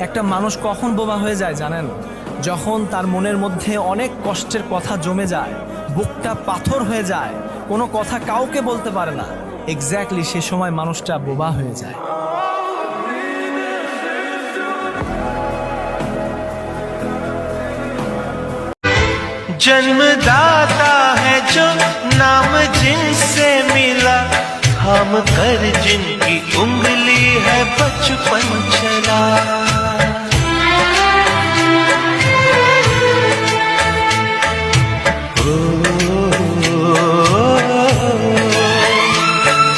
একটা মানুষ কখন বোবা হয়ে যায় জানেন? যখন তার মনের মধ্যে অনেক কষ্টের কথা জমে যায়, বুকটা পাথর হয়ে যায়, কোনো কথা কাউকে বলতে পারে না। এক্স্যাক্টলি সে সময় মানুষটা বোবা হয়ে যায়। जन्मदाता है जो नाम जिनसे मिला, हम कर जिनकी उंगली है बचपन चला।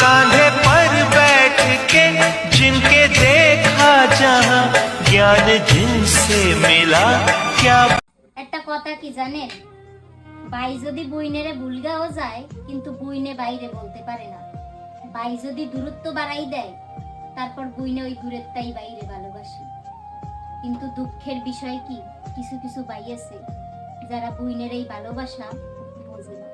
कांधे पर बैठ के जिनके देखा जहां, ज्ञान जिनसे मिला क्या। একটা কথা কি জানেন, ভাই যদি বইনেরে ভুলগাও যায় কিন্তু বইনে বাইরে বলতে পারে না। ভাই যদি দূরত্ব বাড়াই দেয় তারপর বইনে ওই দূরত্বই বাইরে ভালোবাসে। কিন্তু দুঃখের বিষয় কি, কিছু কিছু ভাই আছে যারা বইনের এই ভালোবাসা বোঝে না।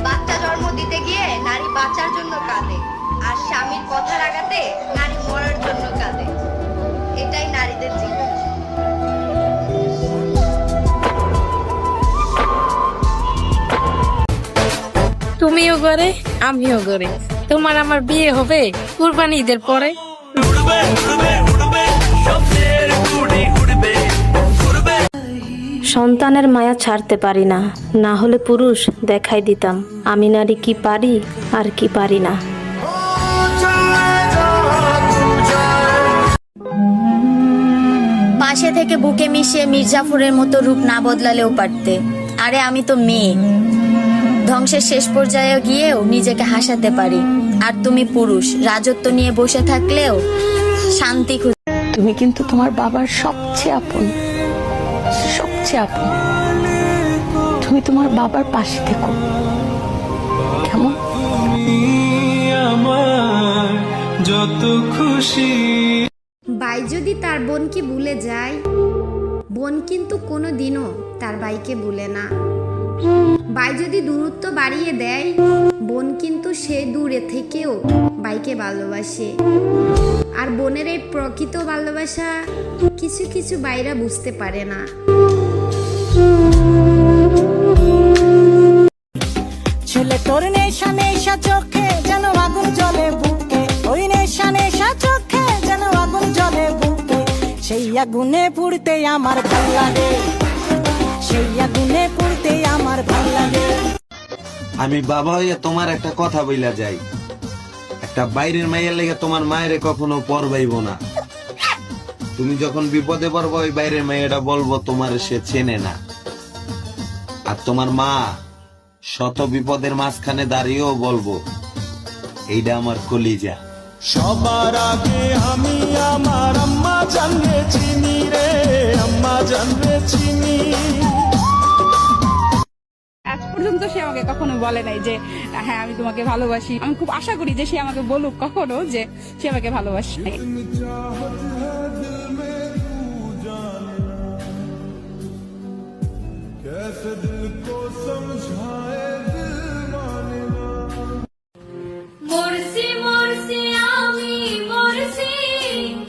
বাচ্চা জন্ম দিতে গিয়ে নারী বাঁচার জন্য কাঁদে, আর স্বামীর কথা রাগাতে নারী মরার জন্য কাঁদে। এটাই নারীদের জীবন। তুমিও করে আমিও করে, তোমার আমার বিয়ে হবে কুরবানি ঈদের পরে। সন্তানের মায়া ছাড়তে পারি না, না হলে পুরুষ দেখাই দিতাম আমি নারী কি পারি আর কি পারি না। পাশে থেকে বুকে মিশিয়ে মির্জাফরের মতো রূপ না বদলালেও পারতে। আরে আমি তো মেয়ে, ধ্বংসের শেষ পর্যায়ে গিয়েও নিজেকে হাসাতে পারি। আর তুমি পুরুষ, রাজত্ব নিয়ে বসে থাকলেও শান্তি খুঁজে। তুমি কিন্তু তোমার বাবার সবচেয়ে আপন, সবচেয়ে আপন। তুমি তোমার বাবার পাশে থেকো, কেমন? আমার যত খুশি। ভাই যদি তার বোনকে ভুলে যায়, বোন কিন্তু কোনো দিনও তার ভাইকে ভুলে না। ভাই যদি দূরত্ব বাড়িয়ে দেয়, বোন কিন্তু সে দূরে থেকেও ভাইকে ভালোবাসে। আর বোনের এই প্রকৃত ভালোবাসা কিছু কিছু ভাইরা বুঝতে পারে না। ছেলে তোর নেশা নেশা চোখে যেন আগুন জ্বলে বুকে, ওই নেশা নেশা চোখে যেন আগুন জ্বলে বুকে। সেই আগুনে পুড়তে আমার ভাল লাগে, সেই আগুনে পুড়তে আমার ভাল লাগে। আমি বাবা হইয়া তোমার একটা কথা বইলা যাই, একটা বাইরের মাইয়ের লেগে তোমার মায়ের কখনো পরবাইব না। তুমি যখন বিপদে পড়বো ওই বাইরের মাইয়েটা বলবো তোমার সে চেনে না। আর তোমার মা শত বিপদের মাঝখানে দাঁড়িয়েও বলবো এইটা আমার কলিজা। সবার আগে আমি আমার আম্মা জানলে চিনি রে, আম্মা জানলে চিনি। আজ পর্যন্ত সে আমাকে কখনো বলে নাই যে হ্যাঁ আমি তোমাকে ভালোবাসি। আমি খুব আশা করি যে সে আমাকে বলুক কখনো যে সে আমাকে ভালোবাসে। মরছি মরছি আমি মরছি,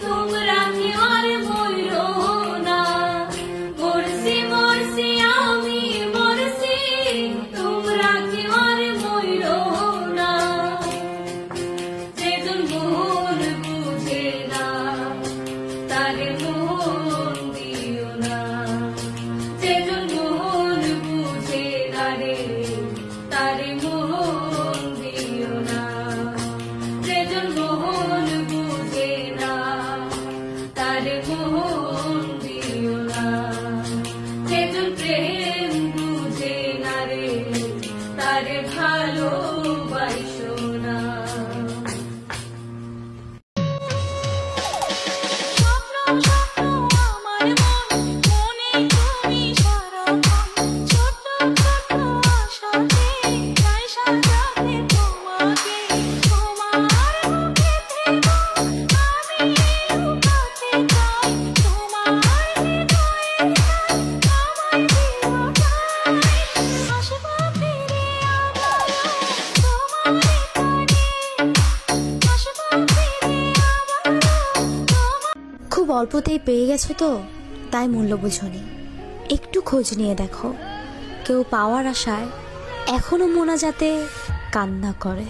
তোমরা কি আর মইরো না। মরছি মরছি আমি মরছি, তোমরা কি আর মইরো না। যেজন মন বুঝে না তারে মন দিও না, যেজন মন বুঝে না রে অল্পতেই পেয়ে গেছো তো তাই মূল্য বুঝোনি। একটু খোঁজ নিয়ে দেখো, কেউ পাওয়ার আশায় এখনো মোনাজাতে কান্না করে।